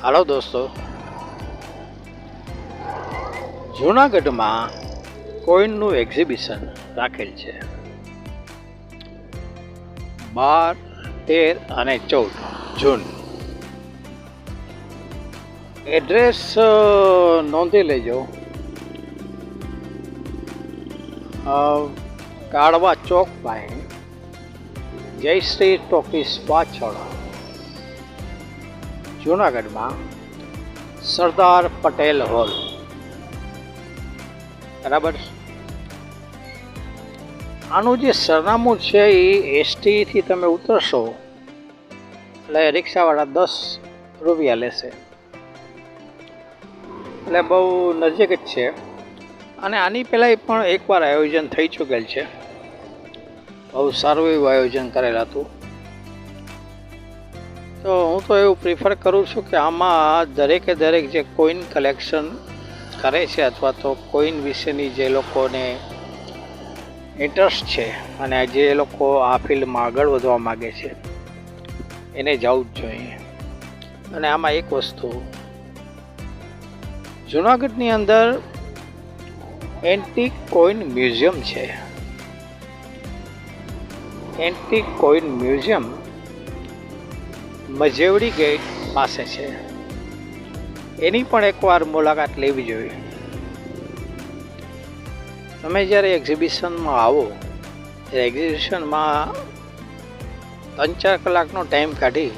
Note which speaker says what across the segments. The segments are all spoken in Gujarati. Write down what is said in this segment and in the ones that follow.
Speaker 1: હાલો દોસ્તો, જૂનાગઢમાં કોઈનનું એક્ઝિબિશન રાખેલ છે 12, 13 અને 14 જૂન. એડ્રેસ નોંધી લેજો. કાળવા ચોક પાસે જયશ્રી ટોકીસ પાછળ જૂનાગઢમાં સરદાર પટેલ હોલ. બરાબર. આનું જે સરનામું છે એ એસટીથી તમે ઉતરશો એટલે રિક્ષાવાળા 10 રૂપિયા લેશે, એટલે બહુ નજીક જ છે. અને આની પહેલાં પણ એકવાર આયોજન થઈ ચૂકેલ છે. બહુ સારું એવું આયોજન કરેલ હતું. તો હું તો એવું પ્રિફર કરું છું કે આમાં દરેકે દરેક જે કોઈન કલેક્શન કરે છે અથવા તો કોઈન વિશેની જે લોકોને ઇન્ટરેસ્ટ છે અને જે લોકો આ ફિલ્ડમાં આગળ વધવા માગે છે એને જવું જ જોઈએ. અને આમાં એક વસ્તુ, જૂનાગઢની અંદર એન્ટિક કોઈન મ્યુઝિયમ છે. Antique coin museum Majevadi gate પાસે છે. એની પણ એકવાર મુલાકાત લેવી જોઈએ. તમે જ્યારે એક્ઝિબિશનમાં આવો ત્યારે એક્ઝિબિશનમાં 3-4 કલાકનો ટાઈમ કાઢી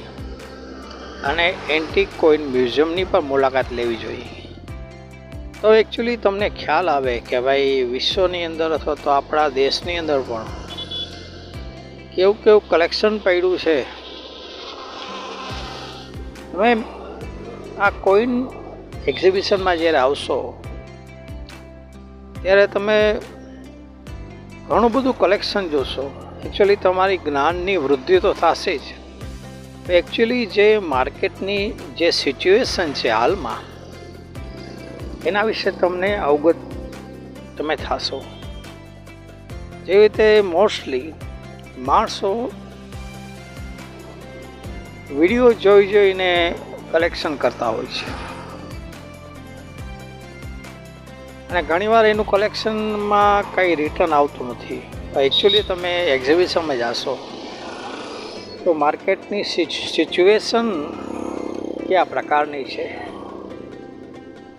Speaker 1: અને એન્ટિક કોઈન મ્યુઝિયમની પણ મુલાકાત લેવી જોઈએ. તો એકચ્યુઅલી તમને ખ્યાલ આવે કે ભાઈ વિશ્વની અંદર અથવા તો આપણા દેશની અંદર પણ કેવું કેવું કલેક્શન પડ્યું છે. તમે આ કોઈન એક્ઝિબિશનમાં જ્યારે આવશો ત્યારે તમે ઘણું બધું કલેક્શન જોશો. એકચ્યુઅલી તમારી જ્ઞાનની વૃદ્ધિ તો થશે જ. એકચ્યુઅલી જે માર્કેટની જે સિચ્યુએશન છે હાલમાં એના વિશે તમને અવગત તમે થશો. જેવી રીતે મોસ્ટલી માણસો વિડીયો જોઈને કલેક્શન કરતા હોય છે અને ઘણીવાર એનું કલેક્શનમાં કંઈ રિટર્ન આવતું નથી. એકચ્યુઅલી તમે એક્ઝિબિશનમાં જાશો તો માર્કેટની સિચ્યુએશન કયા પ્રકારની છે.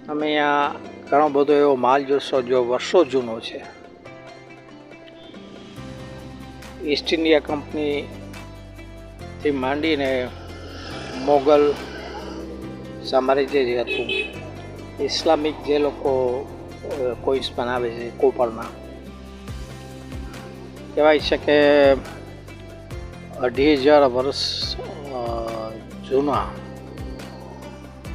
Speaker 1: તમે અહીંયા ઘણો બધો એવો માલ જોશો જો વર્ષો જૂનો છે. ઈસ્ટ ઇન્ડિયા કંપનીથી માંડીને મોગલ સામ્રાજ્ય જે હતું, ઇસ્લામિક જે લોકો કોઈન્સ બનાવે છે કોપરના, કહેવાય છે કે 2,500 વર્ષ જૂના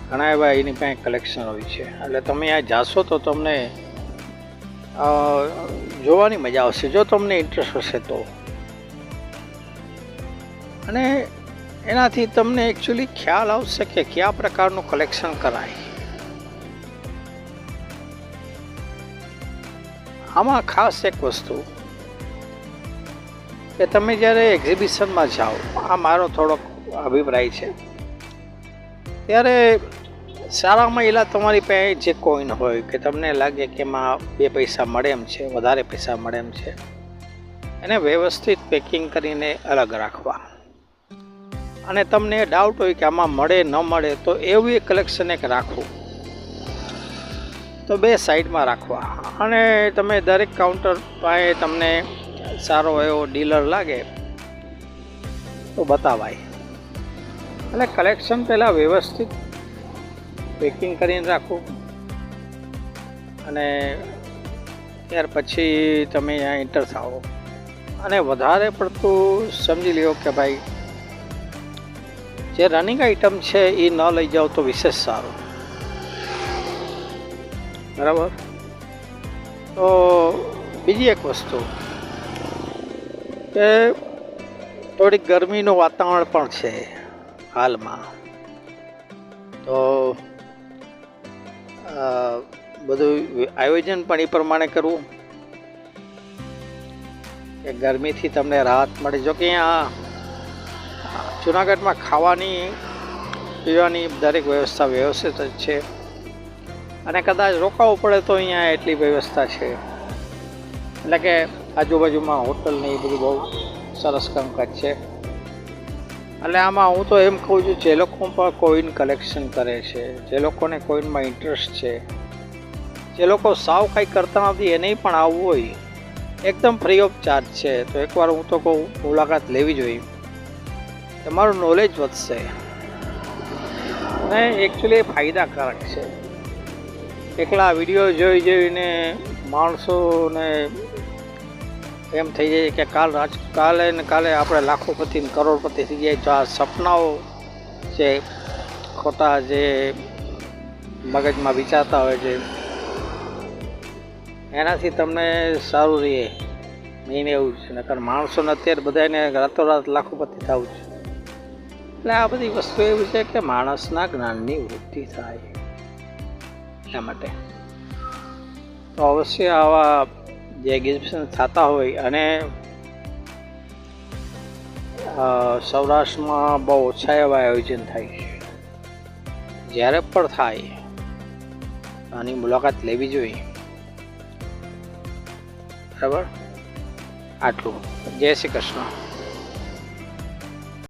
Speaker 1: ઘણા એવા એની પાસે કલેક્શન હોય છે. એટલે તમે આ જાશો તો તમને જોવાની મજા આવશે જો તમને ઇન્ટરેસ્ટ હશે તો. અને એનાથી તમને એકચ્યુઅલી ખ્યાલ આવશે કે કયા પ્રકારનું કલેક્શન કરાય. આમાં ખાસ એક વસ્તુ કે તમે જ્યારે એક્ઝિબિશનમાં જાઓ, આ મારો થોડોક અભિપ્રાય છે, ત્યારે સારામાં એલા તમારી પાસે જે કોઈન હોય કે તમને લાગે કે એમાં 2 પૈસા મળે એમ છે, વધારે પૈસા મળે એમ છે, એને વ્યવસ્થિત પેકિંગ કરીને અલગ રાખવા. અને તમને ડાઉટ હોય કે આમાં મળે ન મળે તો એવું એક કલેક્શન એક રાખવું. તો 2 સાઈડમાં રાખવા અને તમે દરેક કાઉન્ટર પાસે તમને સારો એવો ડીલર લાગે તો બતાવાય. એટલે કલેક્શન પહેલાં વ્યવસ્થિત પેકિંગ કરીને રાખવું અને ત્યાર પછી તમે અહીંયા એન્ટર થાઓ. અને વધારે પડતું સમજી લ્યો કે ભાઈ જે રનિંગ આઇટમ છે એ ન લઈ જાઓ તો વિશેષ સારું. બરાબર. તો બીજી એક વસ્તુ કે થોડીક ગરમીનું વાતાવરણ પણ છે હાલમાં, તો બધું આયોજન પણ એ પ્રમાણે કરવું કે ગરમીથી તમને રાહત મળે. જો કે અહીંયા જૂનાગઢમાં ખાવાની પીવાની દરેક વ્યવસ્થા વ્યવસ્થિત જ છે, અને કદાચ રોકાવું પડે તો અહીંયા એટલી વ્યવસ્થા છે, એટલે કે આજુબાજુમાં હોટલ ને એ બધું બહુ સરસ કામકાજ છે. એટલે આમાં હું તો એમ કહું છું, જે લોકો પણ કોઈન કલેક્શન કરે છે, જે લોકોને કોઈનમાં ઇન્ટરેસ્ટ છે, જે લોકો સાવ કંઈ કરતા નથી એને પણ આવવું હોય, એકદમ ફ્રી ઓફ ચાર્જ છે. તો એકવાર હું તો કહું મુલાકાત લેવી જોઈએ, તમારું નોલેજ વધશે અને એકચ્યુઅલી ફાયદાકારક છે. એકલા વિડીયો જોઈને માણસોને એમ થઈ જાય કે કાલે આપણે લાખોપતિ ને કરોડપતિ થઈ જાય. તો આ સપનાઓ જે ખોટા જે મગજમાં વિચારતા હોય છે, એનાથી તમને સારું રહે નહીં એવું છે. નકર માણસોને અત્યારે બધાને રાતોરાત લાખોપતિ થવું છે. એટલે આ બધી વસ્તુ એવી છે કે માણસના જ્ઞાનની વૃદ્ધિ થાય એટલા માટે. તો અવશ્ય આવા જે એક્ઝિબિશન થતા હોય, અને સૌરાષ્ટ્રમાં બહુ ઓછા એવા આયોજન થાય છે, જ્યારે પણ થાય આની મુલાકાત લેવી જોઈએ. બરાબર, આટલું. જય શ્રી કૃષ્ણ.